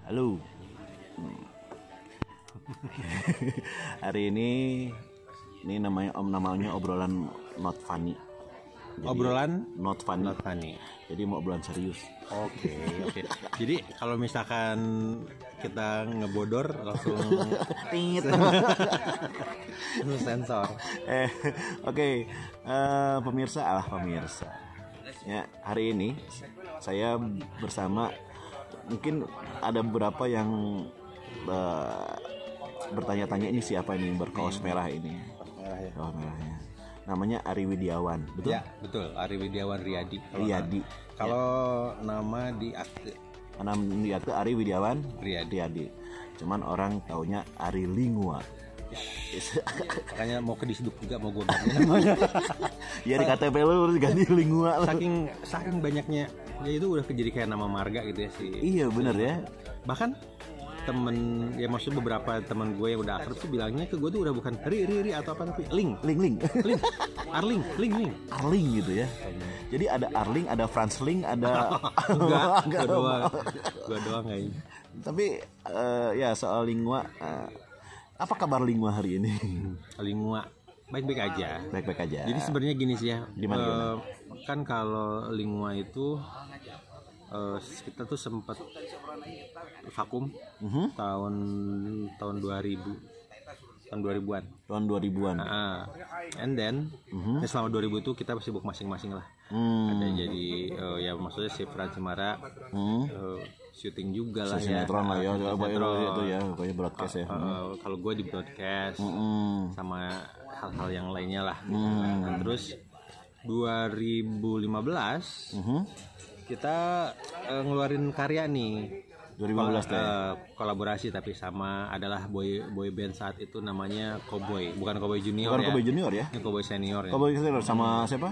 Halo. Hari ini namanya obrolan not funny. Jadi, obrolan not funny. Not funny. Jadi mau obrolan serius. Oke. Jadi kalau misalkan kita ngebodor langsung Tingit. sensor. Oke. Pemirsa. Ya, hari ini saya bersama, mungkin ada beberapa yang bertanya-tanya ini siapa ini berkaos merah ini. Kaos merahnya. Namanya Ari Widiawan, betul? Ya, betul. Ari Widiawan Riyadi. Kalau nama di akte. Nama di akte Ari Widiawan Riyadi. Cuman orang taunya Ari Lingua. Makanya mau ke disduk juga mau gue ganti namanya. Ya di KTP lu harus ganti Lingua. Saking banyaknya, ya itu udah jadi kayak nama marga gitu ya sih. Iya bener ya. Bahkan temen, ya maksudnya beberapa teman gue yang udah akrab tuh bilangnya ke gue tuh udah bukan Ri atau apa, tapi Ling. Arling gitu ya. Jadi ada Arling, ada Franz Ling, ada Enggak, gue doang kayaknya. Tapi ya soal Lingua, apa kabar Lingua hari ini? Lingua baik-baik aja. Jadi sebenarnya gini sih ya. Gimana? Kan kalau Lingua itu kita tuh sempat vakum tahun 2000-an. Tahun 2000-an. And then selama 2000 itu kita sibuk masing-masing lah. Ada jadi ya maksudnya si Fran Cemara syuting juga lah, sinetron lah ya, itu ya, pokoknya broadcast ya. Kalau gue di broadcast sama hal-hal yang lainnya lah. Nah, terus 2015 kita ngeluarin karya nih. 2015 kolaborasi tapi sama adalah boy band saat itu namanya Cowboy, bukan Cowboy Junior. Cowboy Junior ya. Ini Cowboy Senior ya. Cowboy Senior sama siapa?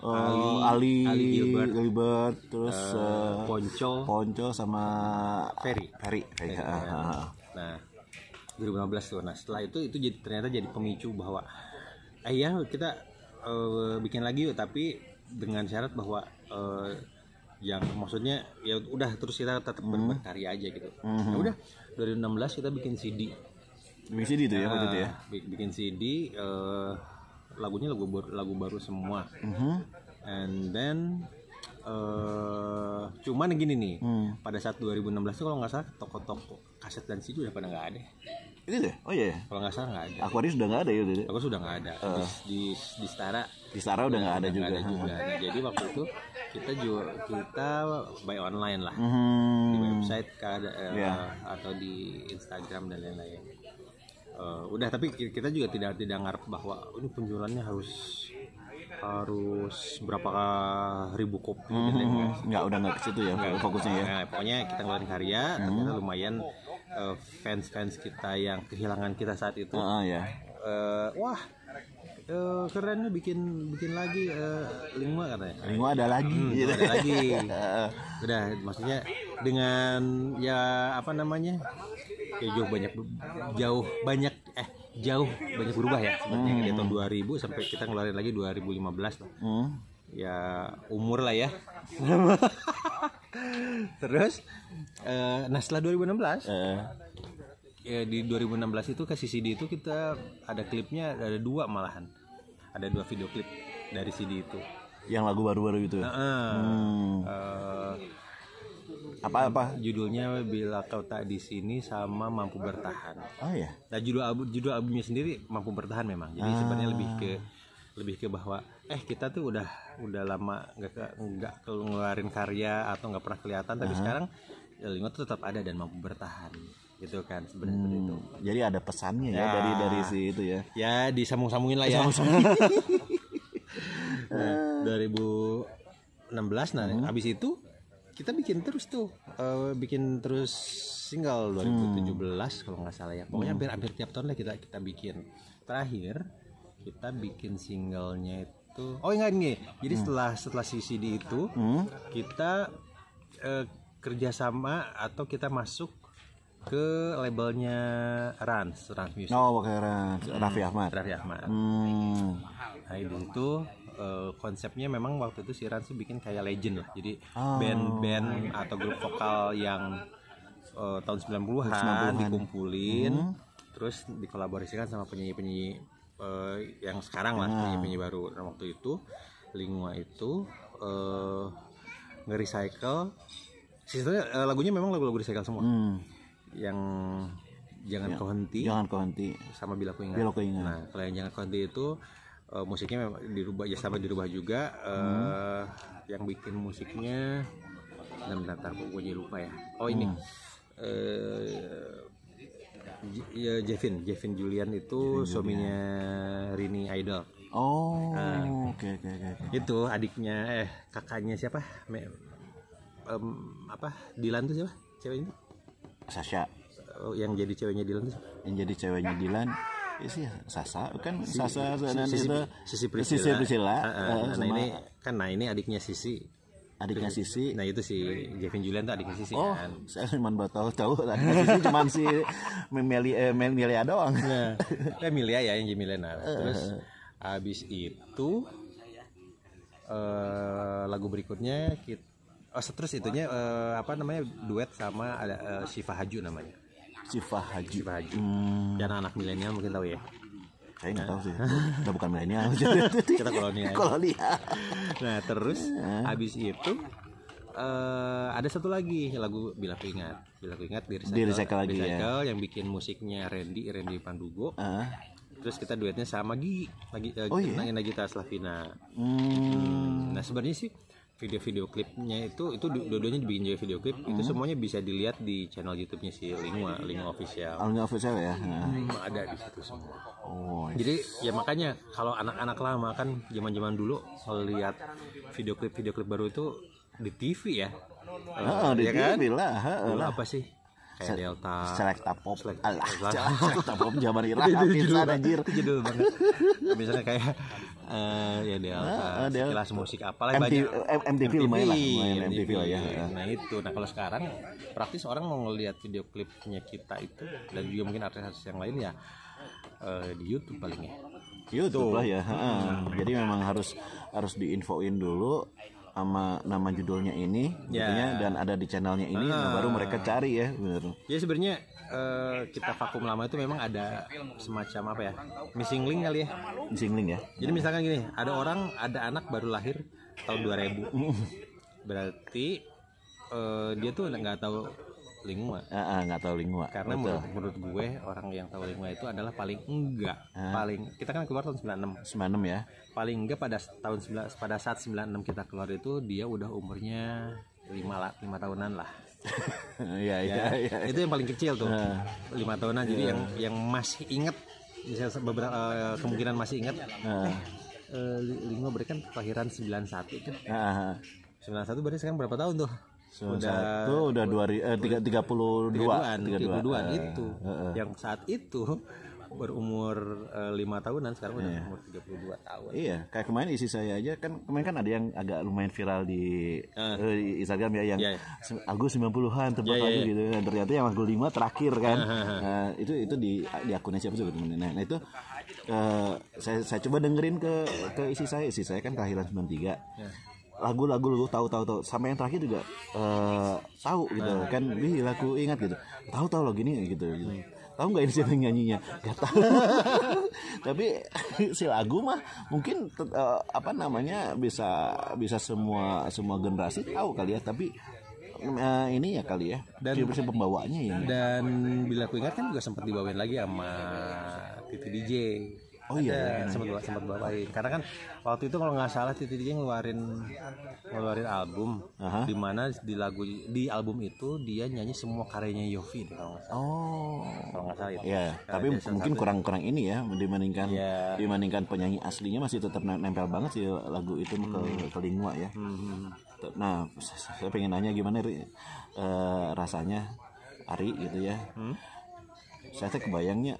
Ali Gilbert, terus Ponco sama Ferry. Nah, 2015 tuh. Nah, setelah itu ternyata jadi pemicu bahwa ya kita bikin lagi yuk, tapi dengan syarat bahwa yang maksudnya ya udah terus kita tetap berkarya aja gitu. Ya udah 2016 kita bikin CD. Bikin CD itu ya waktu itu ya. Bikin CD, lagunya lagu baru semua. And then cuman gini nih, pada saat 2016 itu kalau nggak salah toko-toko kaset dan CD udah pada nggak ada. Itu deh. Oh iya. Kalau nggak salah nggak ada. Aquarius sudah nggak ada ya udah. Aku sudah nggak ada. Di Stara udah nggak ada juga. Nah, jadi waktu itu kita buy online lah, di website atau di Instagram dan lain-lain. Udah, tapi kita juga tidak ngarep bahwa ini penjualannya harus berapa ribu kopi. Udah nggak ke situ ya fokusnya ya. Nah, pokoknya kita ngeluarin karya, ternyata lumayan fans kita yang kehilangan kita saat itu. Wah, kerennya bikin lagi Lingua katanya. Lingua ada lagi. Ada lagi. Udah, maksudnya dengan ya apa namanya? Ya jauh banyak berubah ya sebenarnya dari tahun 2000 sampai kita ngeluarin lagi 2015 lah. Ya umur lah ya. Terus nah setelah 2016 ya di 2016 itu kasih CD itu kita ada klipnya, ada 2 malahan. Ada 2 video klip dari CD itu. Yang lagu baru-baru itu. Apa judulnya Bila Kau Tak Di Sini sama Mampu Bertahan. Oh ya. Nah, judul albumnya sendiri Mampu Bertahan memang. Jadi sebenarnya lebih ke bahwa kita tuh udah lama nggak ngeluarin karya atau nggak pernah kelihatan, tapi sekarang Lingua tuh tetap ada dan mampu bertahan gitu kan sebenarnya. Seperti itu. Jadi ada pesannya ya dari si itu ya. Ya disambung-sambungin lah ya. Nah, 2016 abis itu kita bikin terus single 2017 kalau nggak salah ya. Pokoknya hampir tiap tahun lah kita bikin. Terakhir kita bikin singlenya itu jadi setelah si CD itu kita kerjasama atau kita masuk ke labelnya Rans Music. Pakai Raffi Ahmad. Nah itu konsepnya memang waktu itu si Rans bikin kayak legend lah. Jadi band-band atau grup vokal yang tahun 90-an dikumpulin, terus dikolaborasikan sama penyanyi-penyanyi yang sekarang lah, penyanyi-penyanyi baru. Nah, waktu itu Lingua itu nge-recycle. Sistemnya lagunya memang lagu-lagu recycle semua. Yang Jangan Kau Henti sama Bila Ku Ingat. Nah, kalau yang Jangan Kau Henti itu musiknya memang dirubah, ya sampai dirubah juga. Yang bikin musiknya bentar gue jadi lupa ya. Oh ini Jevin Julian itu suaminya Rini Idol. Oh, oke. Itu adiknya kakaknya siapa? Dilan tuh siapa? Ceweknya? Sasha. Yang jadi ceweknya Dilan tuh? Yang jadi ceweknya Dilan sih Sasa kan Sisi Priscilla. Ini adiknya Sisi. Sisi. Nah itu si Jevin Julian tuh adiknya Sisi kan. Saya cuma tahu adiknya Sisi cuma si Melia doang. Nah, Melia ya yang Milena. Terus habis itu lagu berikutnya terus itunya duet sama ada Syifa Haju namanya. Syifa Haju. Ya anak milenial mungkin tahu ya. Saya nggak tahu sih. Udah bukan milenial. Kita kolonial. Nah terus habis itu ada satu lagi lagu Bila Ku Ingat di recycle lagi ya. Yang bikin musiknya Randy Pandugo. Terus kita duetnya sama Gigi Nagita Slavina. Nah sebenarnya sih video klipnya itu dua-duanya dibikin jadi video klip. Itu semuanya bisa dilihat di channel YouTube-nya si Lingua Official. Lingua Official ya. Ada di situ semua. Jadi ya makanya kalau anak-anak lama kan zaman-zaman dulu melihat video klip baru itu di TV ya. Di TV lah. Dulu apa sih? Kayak Delta, Selecta Pop. Selecta Pop zaman Irak anjir. Itu judul banget. Misalnya kayak ya Delta, Sekilas Musik apalah banyak. MTV lumayan lah ya. Nah itu. Nah kalau sekarang praktis orang mau ngelihat video klipnya kita itu dan juga mungkin artis-artis yang lain ya di YouTube paling ya. YouTube lah ya. Jadi memang harus diinfoin dulu sama nama judulnya ini dan ada di channelnya ini, baru mereka cari ya, benar. Ya sebenarnya kita vakum lama itu memang ada semacam apa ya, missing link kali ya. Missing link ya. Jadi misalkan gini, ada anak baru lahir tahun 2000, berarti dia tuh nggak tahu Lingua. Nggak tahu Lingua. Karena menurut gue orang yang tahu Lingua itu adalah paling enggak kita kan keluar tahun 96 ya. Paling enggak pada saat 96 kita keluar itu dia udah umurnya 5 tahunan lah. Iya. Itu yang paling kecil tuh. 5 tahunan. Jadi yang masih ingat, misalnya beberapa kemungkinan masih ingat. Lingua berarti kan kelahiran 91 kan. 91 berarti sekarang berapa tahun tuh? udah 32-an itu. Yang saat itu berumur 5 tahunan, sekarang udah umur 32 tahun. Iya, kayak kemarin isi saya aja kan, kemarin kan ada yang agak lumayan viral di Instagram ya, yang Agus 90-an tebak lagu gitu. Dan ternyata yang lagu 5 terakhir kan. Itu di akunnya siapa sih? Nah, itu saya coba dengerin ke isi saya kan kelahiran 93. Lagu tahu sampai yang terakhir juga tahu gitu kan. Lagu ingat gitu. Tahu lo gini gitu. Tahu nggak ini siapa yang nyanyinya? Gak tahu. Tapi si lagu mah mungkin bisa semua generasi tahu kali ya. Tapi ini ya kali ya. Dan pembawaannya ya. Dan Bila Ku Ingat kan juga sempat dibawain lagi sama Titi DJ. Oh iya, sempat bawain. Karena kan waktu itu kalau nggak salah Titi DJ ngeluarin album, di mana di album itu dia nyanyi semua karyanya Yovie kalau nggak salah. Kalau nggak salah itu. Iya, tapi mungkin kurang ini ya dibandingkan penyanyi aslinya, masih tetap nempel banget sih lagu itu ke Lingua ya. Nah, saya pengen nanya gimana rasanya Ari gitu ya. Saya kebayangnya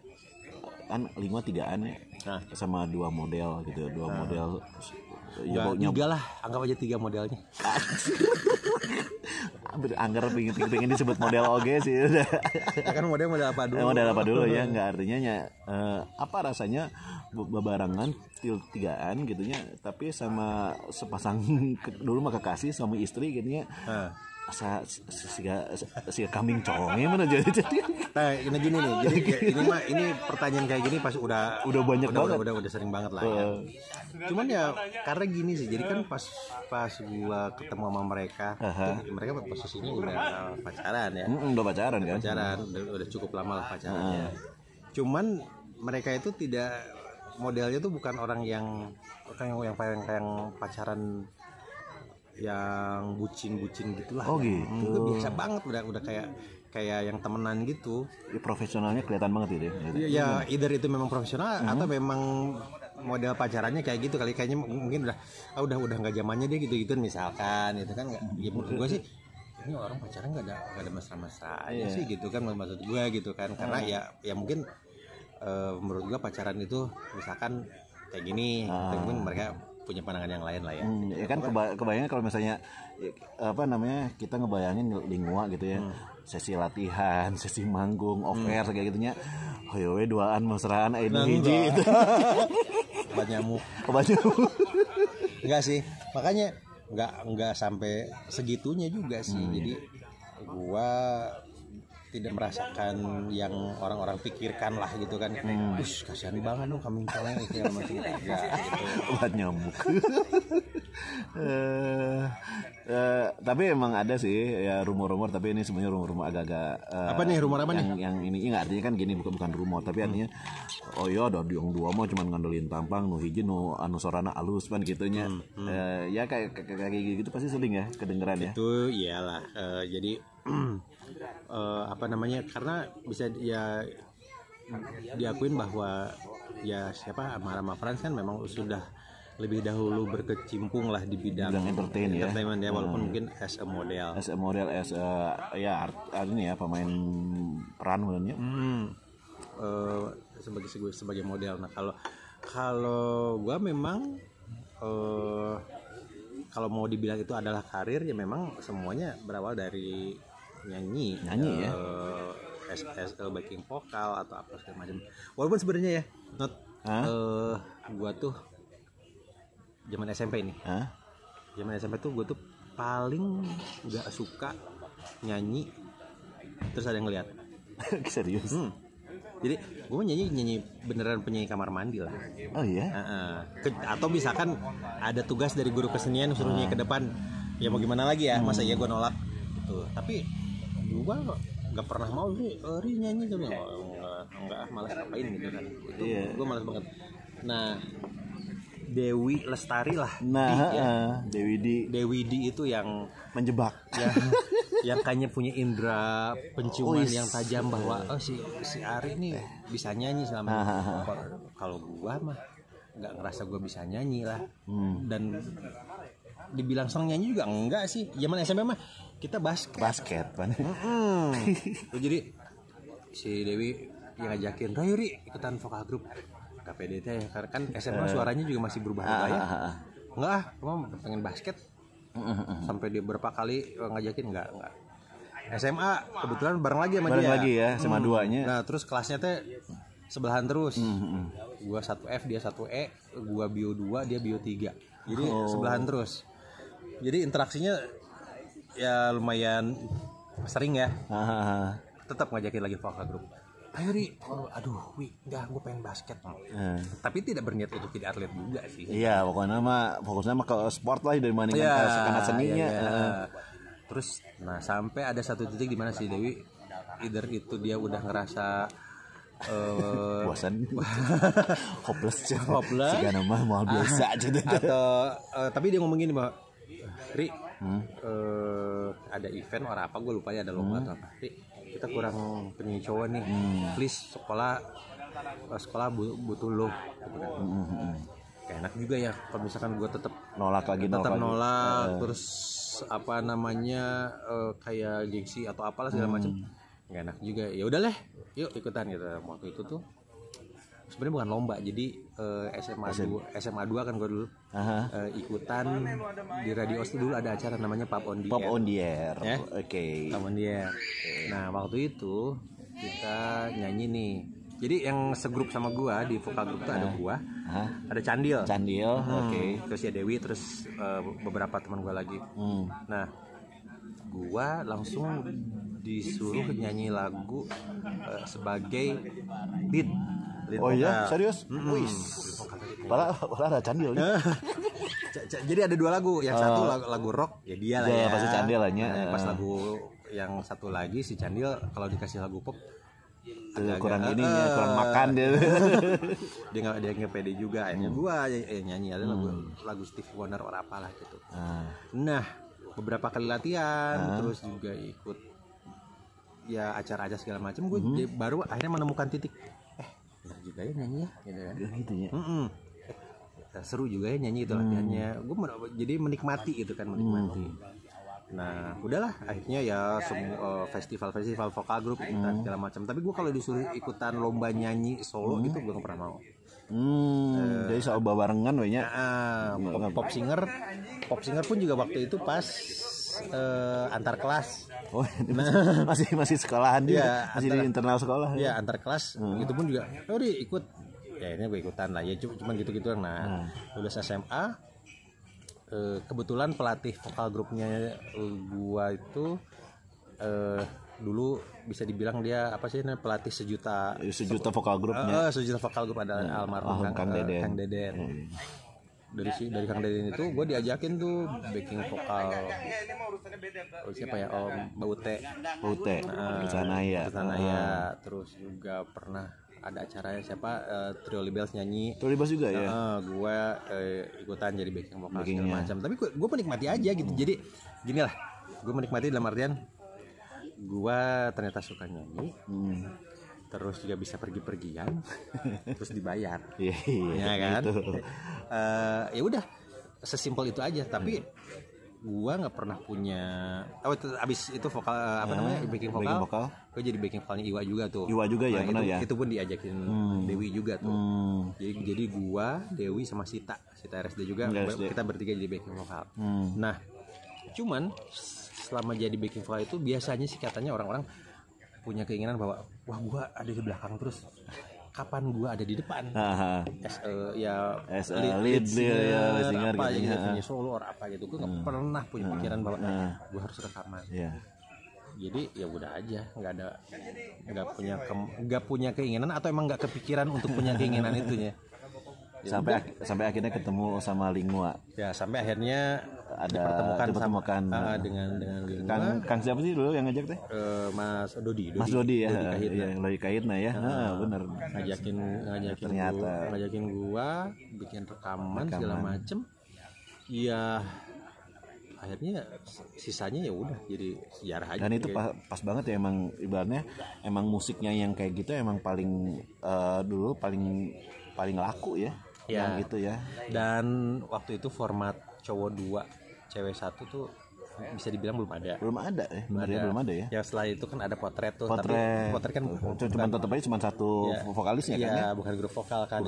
kan Lingua 3-an ya, sama 2 model gitu, 2 model. Tiga lah, anggap aja 3 modelnya. Anggar pengen disebut model oge sih udah. Kan model apa dulu? Model apa dulu ya, nggak artinya apa rasanya bebarengan 3-an gitunya, tapi sama sepasang dulu mah kekasih suami istri gitunya. si kambing congnya mana jadi. Nah, ini gini nih. Jadi ini pertanyaan kayak gini pas udah banyak banget. Udah sering banget lah ya. Cuman ya karena gini sih. Jadi kan pas gua ketemu sama mereka, mereka posisinya udah pacaran ya. Udah pacaran kan? Pacaran, udah cukup lama lah pacarannya. Cuman mereka itu tidak, modelnya tuh bukan orang yang pacaran yang bucin gitulah. Oh gitu. Itu biasa banget, udah kayak yang temenan gitu. Ya, profesionalnya kelihatan banget gitu. Ya, either itu memang profesional atau memang model pacarannya kayak gitu kali, kayaknya mungkin udah nggak zamannya dia gitu misalkan itu kan. Ya menurut gue sih ini orang pacaran nggak ada mesra-mesra aja sih gitu kan, maksud gue gitu kan. Karena ya mungkin menurut gue pacaran itu misalkan kayak gini, mungkin mereka punya pandangan yang lain lah ya. Ya kan kebayangnya kalau misalnya kita ngebayangin di Ngua gitu ya. Sesi latihan, sesi manggung, off-air kayak gitunya. Hoyowe duaan mesraan ini hiji itu. Obat nyamuk. Enggak sih. Makanya enggak sampai segitunya juga sih. Jadi gua tidak merasakan yang orang-orang pikirkan lah gitu kan. Kasihan banget dong kambing kaleng itu yang masih enggak gitu. Obat nyamuk. Tapi emang ada sih ya rumor-rumor, tapi ini sebenarnya rumor-rumor agak-agak apa nih rumor apa nih? Yang ini enggak, artinya kan gini, bukan rumor, tapi artinya oh iya ada yang dua mau cuman ngandelin tampang, nu hiji nu anu sorana alus pan gitunya. Ya kayak gitu pasti sering ya kedengeran ya. Itu iyalah. Jadi karena bisa ya diakuin bahwa ya siapa Amara Frans kan memang sudah lebih dahulu berkecimpung lah di bidang entertainment ya, walaupun mungkin as a model pemain peran sebenarnya. Sebagai model. Nah kalau gua memang kalau mau dibilang itu adalah karir, ya memang semuanya berawal dari nyanyi ya, as backing vokal atau apa segala macam. Walaupun sebenarnya ya gua tuh zaman SMP nih. Zaman SMP tuh gue tuh paling gak suka nyanyi terus ada yang ngeliat. Serius? Jadi gue nyanyi beneran penyanyi kamar mandi lah. Oh iya? Atau misalkan ada tugas dari guru kesenian suruh nyanyi ke depan, ya mau gimana lagi ya, masa iya gue nolak gitu. Tapi gue gak pernah mau sih nyanyi gitu. Enggak, malas ngapain gitu kan. Itu gue malas banget. Nah, Dewi Lestari lah. Dewi Di itu yang menjebak. Yang kayaknya punya indera penciuman yang tajam bahwa si Ari nih bisa nyanyi selama ini. Kalau gua mah nggak ngerasa gua bisa nyanyi lah. Dan dibilang senang nyanyi juga enggak sih. Zaman SMP mah kita basket. Jadi si Dewi yang ngajakin, "Ri, ikutan vokal grup." KPDT ya, karena kan SMA suaranya juga masih berubah-ubah ya. Enggak, cuma pengen basket. Sampai dia berapa kali ngajakin enggak. SMA kebetulan bareng lagi sama dia. Bareng lagi ya, SMA 2-nya. Nah, terus kelasnya teh sebelahan terus. Gua 1F, dia 1E, gua bio 2, dia bio 3. Jadi sebelahan terus. Jadi interaksinya ya lumayan sering ya. Tetap ngajakin lagi vokal grup. Ayo Ri, enggak, gue pengen basket. Tapi tidak berniat untuk jadi atlet juga sih. Iya, fokusnya mah ke sport lah dibandingkan ke sekanat seninya. Terus, sampai ada satu titik di mana si Dewi, either itu dia udah ngerasa bosan, hopeless, segala mah mau biasa aja. Atau tapi dia ngomong gini bahwa, Ri, ada event orang apa gue lupa ya, ada lomba atau apa. Ri, kita kurang penyanyi cowok nih, please sekolah butuh lo gitu kan. Kayak enak juga ya kalau misalkan gue tetap nolak terus kayak gengsi atau apalah segala macam, nggak enak juga. Ya udahlah, yuk ikutan gitu. Waktu itu tuh sebenarnya bukan lomba, jadi SMA 2 kan gue dulu ikutan di radio itu dulu ada acara namanya Pop on the Air. Ya? Oke. Pop on the Air. Nah waktu itu kita nyanyi nih. Jadi yang segrup sama gue di vokal grup itu ada gue, ada Candil. Oke. Terus ya Dewi, terus beberapa teman gue lagi. Nah gua langsung disuruh nyanyi lagu sebagai lead Oh iya, serius? Wis. Malah ada Candil nih. Jadi ada 2 lagu, yang satu lagu rock ya dia lah ya. Pasti Candil lah nya. Pas lagu yang satu lagi si Candil kalau dikasih lagu pop kurang kurang makan dia. dia nggak pede juga. Akhirnya gua nyanyi ada lagu Stevie Wonder or apalah gitu. Nah, beberapa kali latihan terus juga ikut ya acara-acara segala macam, gue baru akhirnya menemukan titik benar juga ya nyanyi ya gitu kan. Gitu ya. Seru juga ya nyanyi itu latihannya. Gue jadi menikmati itu kan, menikmati. Nah, udahlah akhirnya ya semua festival vokal grup ikutan segala macam. Tapi gue kalau disuruh ikutan lomba nyanyi solo gitu gue nggak pernah mau. Jadi soal barengan we nya. Pop singer pun juga waktu itu pas antar kelas. Oh, masih sekolahan juga, ya, masih di internal sekolah. Ya, antar kelas. Itu pun juga, ikut. Ya ini gue ikutan lah. Ya cuma gitu-gitu. Nah, lulus SMA, kebetulan pelatih vokal grupnya gua itu dulu bisa dibilang dia apa sih pelatih sejuta vokal grupnya. Sejuta vokal grup ada almarhum Kang Deden. Dari Kang Deden itu gue diajakin tuh backing vokal siapa ya Mbak Ute Sanaya. Terus juga pernah ada acaranya siapa Trio Libels nyanyi. Trio Libels juga ya. Gue ikutan jadi backing vokal segala macam. Tapi gue menikmati aja gitu. Jadi gini lah, gue menikmati dalam artian gue ternyata suka nyanyi. Terus juga bisa pergi-pergian, terus dibayar, ya kan? Ya udah, sesimpel itu aja. Tapi gua nggak pernah punya. Abis itu vokal backing vokal. Gua jadi backing vokalnya Iwa juga tuh. Iwa juga ya, benar ya. Itu pun diajakin Dewi juga tuh. Jadi gua, Dewi sama Sita RSD juga. Kita bertiga jadi backing vokal. Nah, cuman selama jadi backing vokal itu biasanya sih katanya orang-orang punya keinginan bahwa wah gua ada di belakang terus kapan gua ada di depan lead singer apa gitu punya solo or apa gitu. Gua nggak pernah punya pikiran bahwa gua harus rekaman. Jadi ya udah aja, nggak punya keinginan atau emang nggak kepikiran untuk punya keinginan itunya. Sampai akhirnya ketemu sama Lingua. Ya, sampai akhirnya dipertemukan dengan Lingua. Kang siapa sih dulu yang ngajak teh? Mas Dodi ya. Lodi Kahitna ya. Benar. Ngajakin gua bikin rekaman segala macem. Ya akhirnya sisanya ya udah jadi sejarah aja. Dan itu pas banget ya, emang ibaratnya emang musiknya yang kayak gitu emang paling dulu paling laku ya. Yang gitu ya. Dan waktu itu format cowok 2 cewek 1 tuh bisa dibilang belum ada ya. Ya setelah itu kan ada potret tuh. Tapi potret kan cuma tetap aja cuma satu vokalisnya kan ya. Bukan grup vokal kan.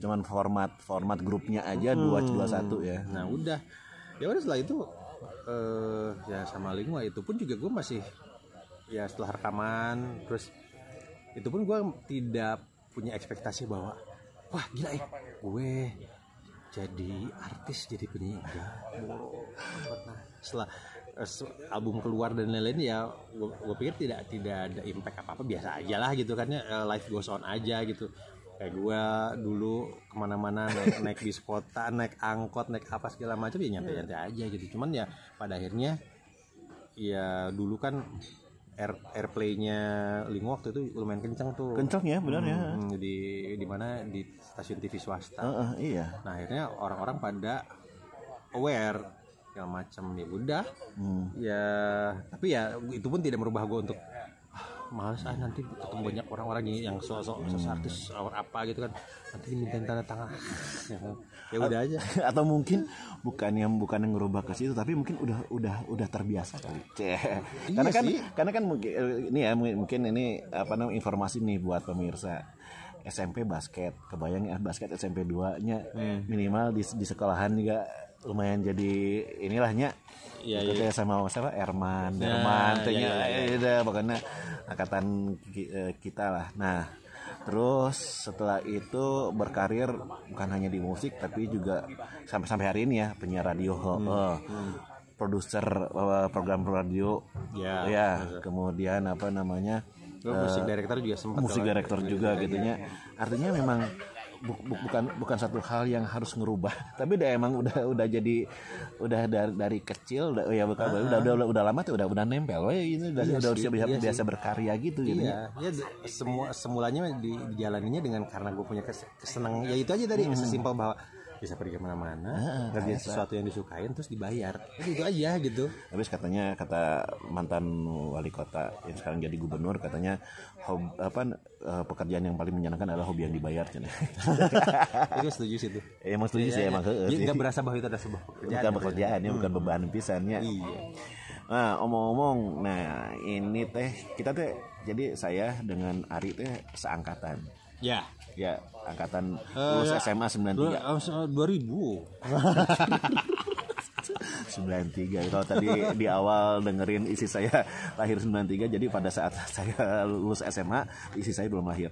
Cuman format grupnya aja 2-1 ya. Nah udah setelah itu ya sama Lingua itu pun juga gue masih ya setelah rekaman terus itu pun gue tidak punya ekspektasi bahwa wah gila gue jadi artis, jadi penyanyi. Setelah album keluar dan lain-lain ya gue pikir tidak ada impact apa-apa, biasa aja lah gitu kan ya, life goes on aja gitu. Kayak gue dulu kemana-mana naik bis kota, naik angkot, naik apa segala macam ya nyantai-nyantai aja gitu. Cuman ya pada akhirnya ya dulu kan airplay-nya Lingua waktu itu lumayan kencang tuh. Kencang ya, benar ya. Di mana di stasiun TV swasta. Iya. Nah, akhirnya orang-orang pada aware segala macam ya udah. Ya, tapi ya itu pun tidak merubah gue untuk males nanti ketemu banyak orang-orang yang sosok artis apa gitu kan, nanti dimintain tanda tangan. Ya udah aja. Atau mungkin bukan yang ngerubah ke situ, tapi mungkin udah terbiasa kali. Karena kan mungkin ini apa namanya informasi nih buat pemirsa. SMP basket, kebayang ya basket SMP 2-nya minimal di sekolahan juga lumayan jadi inilahnya. Iya. Sama siapa Erman tanya pokoknya angkatan kita lah. Nah, terus setelah itu berkarir bukan hanya di musik tapi juga sampai hari ini ya penyiar radio. produser program radio, ya, kemudian apa namanya, musik director juga sempat. Musik director juga gitunya. Artinya memang bukan satu hal yang harus ngerubah, tapi emang udah jadi dari kecil udah lama tuh udah nempel, ini udah biasa berkarya gitu. Iya, ya semulanya dijalaninya dengan karena gue punya kesenangan, ya itu aja tadi, sesimpel bahwa bisa pergi kemana-mana, kerja sesuatu yang disukain terus dibayar, itu aja gitu. Habis kata mantan wali kota yang sekarang jadi gubernur, katanya pekerjaan yang paling menyenangkan adalah hobi yang dibayar. Itu setuju sih tuh. Emang setuju sih, emang nggak berasa bahwa itu ada sebuah pekerjaan. Bukan pekerjaan, bukan beban pisannya. Iya. Nah, omong-omong, nah ini kita jadi saya dengan Ari seangkatan. Ya, angkatan lulus SMA 93. 2000. 93. Kalau tadi di awal dengerin isi saya lahir 93, jadi pada saat saya lulus SMA isi saya belum lahir.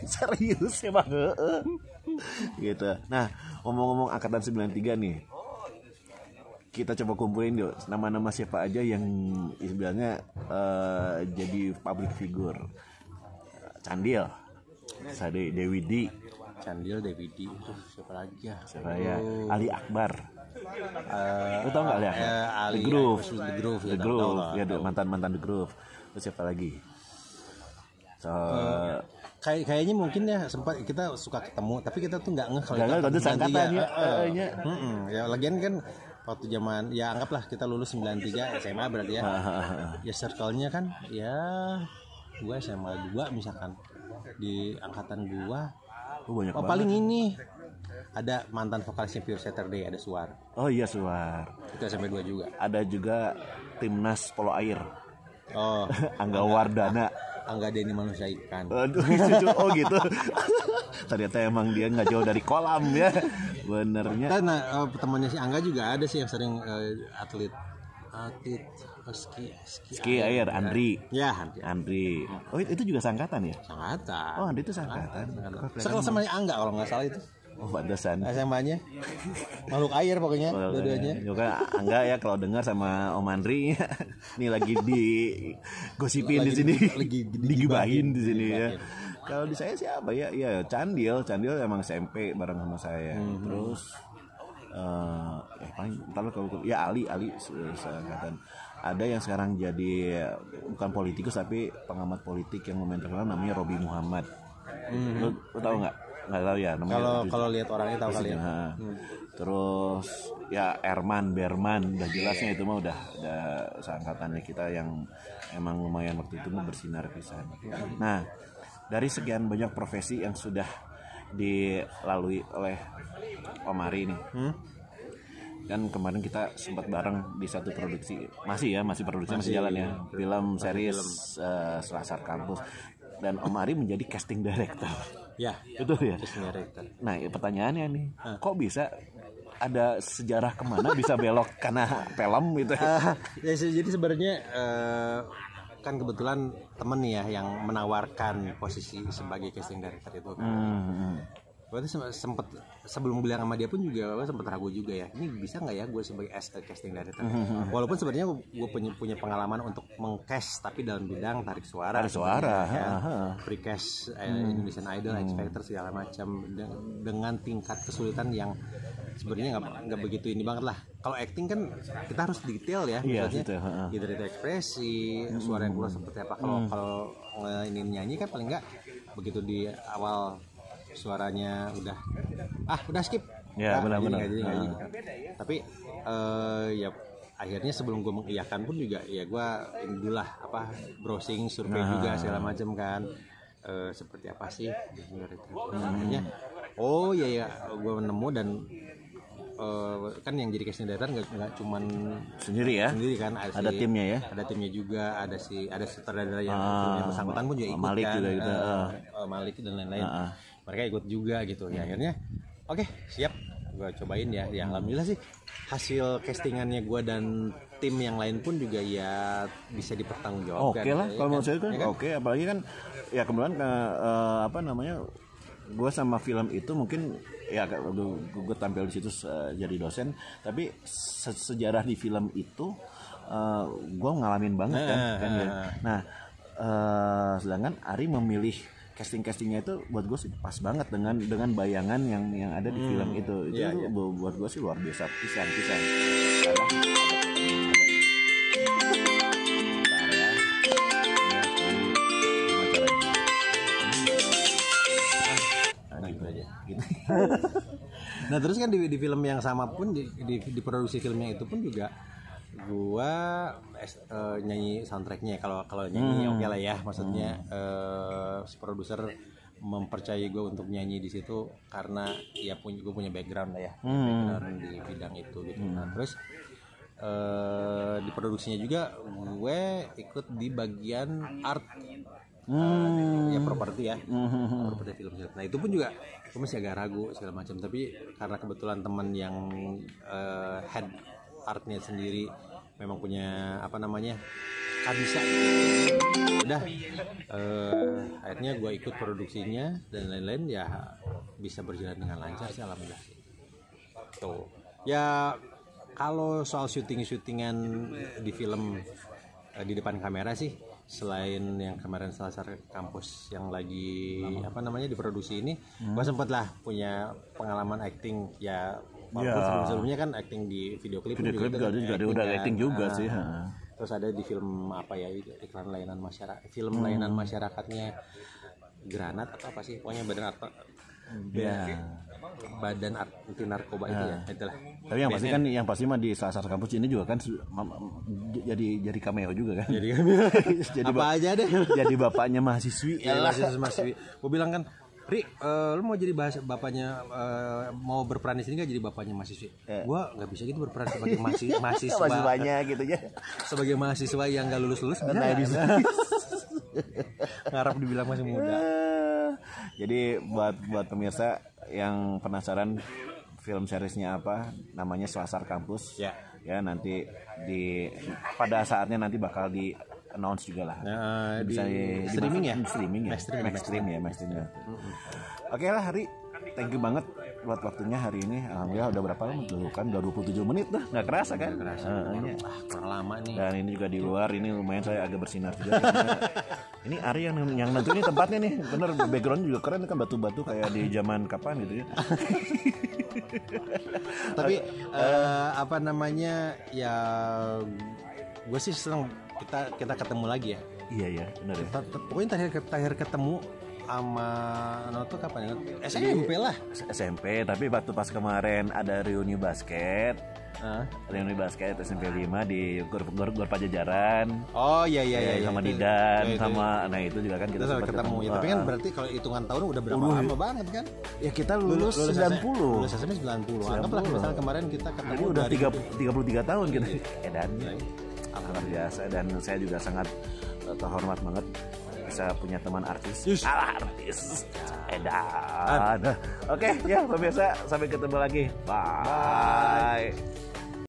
Serius emang gitu. Nah, ngomong-ngomong angkatan 93 nih, kita coba kumpulin yuk nama-nama siapa aja yang istilahnya jadi public figure. Candil, Dewi D. Candil, Dewi D, itu siapa lagi ya? Ali Akbar. Lu tau nggak Ali? The Groove, ya, mantan The Groove. Terus siapa lagi? Kayaknya mungkin ya sempat kita suka ketemu, tapi kita tuh nggak ngeh kalau itu sangkatan ya. Ya lagian kan waktu zaman, ya anggaplah kita lulus 93 SMA berarti ya. Ya circle-nya kan ya gua SMA 2 misalkan, di angkatan gua paling ini ada mantan vokalisnya Pure Saturday, ada Suar. Oh iya, Suar. Itu SMP 2 juga. Ada juga timnas polo air. Oh, Angga Wardana. Angga Deni Manusia Ikan. Aduh, oh gitu. Ternyata emang dia nggak jauh dari kolam ya. Benernya. Nah, temannya si Angga juga ada sih yang sering atlet ski air, Andri. Ya, Andri. Oh, itu juga sangkatan ya? Sangkatan. Oh, Andri itu sangkatan. Sekolah sama Angga kalau nggak salah itu. Oh, pantesan. SMA-nya makhluk air pokoknya dua-duanya. Juga Angga ya kalau dengar sama Om Andri nih lagi digosipin di sini, digibahin di sini ya. Kalau di saya siapa ya? Ya Candil emang SMP bareng sama saya. Terus paling kalau ya Ali seangkatan. Ada yang sekarang jadi bukan politikus tapi pengamat politik yang lumayan terkenal, namanya Robi Muhammad. Lu tahu nggak? Nggak tahu ya namanya. Kalau lihat orangnya tahu kali ya. Terus ya Berman udah jelasnya itu mah udah seangkatannya kita yang emang lumayan waktu itu bersinar pisan. Nah, dari sekian banyak profesi yang sudah dilalui oleh Om Ari nih, kan kemarin kita sempat bareng di satu produksi, masih produksi masih jalan ya, film series Selasar Kampus, dan Om Ari menjadi casting director. Ya, itu ya. Casting director. Nah, pertanyaannya nih, kok bisa ada sejarah kemana bisa belok karena film gitu? Ya, jadi sebenarnya kan kebetulan temen nih ya yang menawarkan posisi sebagai casting director itu. Berarti sempat sebelum bilang sama dia pun juga sempat ragu juga ya, ini bisa nggak ya gue sebagai casting director. Walaupun sebenarnya gue punya pengalaman untuk mengcast tapi dalam bidang tarik suara ya, precast Indonesian Idol, X Factor segala macam, dengan tingkat kesulitan yang sebenarnya nggak begitu ini banget lah. Kalau acting kan kita harus detail ya, maksudnya dari ekspresi, suara yang keluar seperti apa. Kalau ini nyanyi kan paling nggak begitu di awal suaranya udah skip ya, benar-benar. Tapi ya akhirnya sebelum gue mengiyakan pun juga ya gue ini dulu lah browsing survei juga segala macam kan, seperti apa sih akhirnya gue nemu dan kan yang jadi casting director nggak cuman sendiri kan, ada timnya ya, ada timnya juga, ada sutradara yang bersangkutan pun juga ikut Malik kan, juga gitu. Malik dan lain-lain, mereka ikut juga gitu ya. Akhirnya oke, siap, gue cobain ya. Alhamdulillah sih hasil castingannya gue dan tim yang lain pun juga ya bisa dipertanggungjawabkan. Oke lah, kalau menurut saya kan oke, apalagi kan ya kemudian gue sama film itu mungkin ya gue tampil di situ jadi dosen, tapi sejarah di film itu gue ngalamin banget kan ya. Nah sedangkan Ari memilih castingnya itu buat gue sih pas banget dengan bayangan yang ada di film itu buat gue sih luar biasa pisan. Nah terus kan di film yang sama pun di produksi filmnya itu pun juga gua nyanyi soundtracknya. Kalau nyanyi oke lah ya, maksudnya si produser mempercayai gue untuk nyanyi di situ karena ya gue punya background lah ya, background di bidang itu gitu. Nah terus di produksinya juga gue ikut di bagian art. Ya properti ya, properti film. Nah itu pun juga gue masih agak ragu segala macam, tapi karena kebetulan teman yang head artnya sendiri memang punya kabisa gitu. Udah akhirnya gue ikut produksinya dan lain-lain, ya bisa berjalan dengan lancar sih alhamdulillah. Tuh ya kalau soal syutingan di film di depan kamera sih, selain yang kemarin Selasar Kampus yang lagi diproduksi ini, gue sempet lah punya pengalaman acting ya. Sebelumnya kan acting di video klip juga udah acting juga sih. Terus ada di film iklan layanan masyarakat, film layanan masyarakatnya Granat atau apa sih, pokoknya badan anti narkoba itu ya, itulah. Tapi yang pasti mah di Selasar Kampus ini juga kan jadi cameo juga kan. Jadi apa aja deh. Jadi bapaknya mahasiswi. Mahasiswi. Gue bilang kan, Ri, lu mau jadi bapaknya, mau berperan di sini nggak jadi bapaknya mahasiswi? Gua nggak bisa gitu berperan sebagai mahasiswanya gitu ya. Sebagai mahasiswa yang nggak lulus bisa. Ngarap dibilang masih muda. Jadi buat pemirsa yang penasaran film seriesnya apa, namanya Selasar Kampus. Ya nanti pada saatnya nanti bakal di announce juga lah. Bisa di streaming ya? Maxstream ya. Oke lah Hari, thank you banget buat waktunya hari ini. Alhamdulillah udah berapa lama dulu kan? Udah 27 menit dah. Nggak kerasa kan? Kurang lama nih. Dan ini juga di luar, ini lumayan saya agak bersinar juga. Ini Ari yang nentuin tempatnya nih. Bener, background juga keren kan, batu-batu kayak di zaman kapan gitu ya. Tapi ya gue sih senang kita ketemu lagi ya. Iya benar ya. Pokoknya terakhir ketemu sama tuh kapan ya? SMP lah. SMP, tapi waktu pas kemarin ada reuni basket. Reuni basket SMP 5 di Gor Pajajaran. Oh iya sama Didan sama itu juga kan kita sempat ketemu. Ya, tapi kan berarti kalau hitungan tahun udah berapa lama banget kan? Ya kita lulus 90. Lulus SMP 90. Anggaplah misalnya kemarin kita ketemu. Jadi udah 33 tahun kita. Dan luar biasa, dan saya juga sangat terhormat banget bisa punya teman artis. Artis Edan. Oke, ya pemirsa, sampai ketemu lagi. Bye.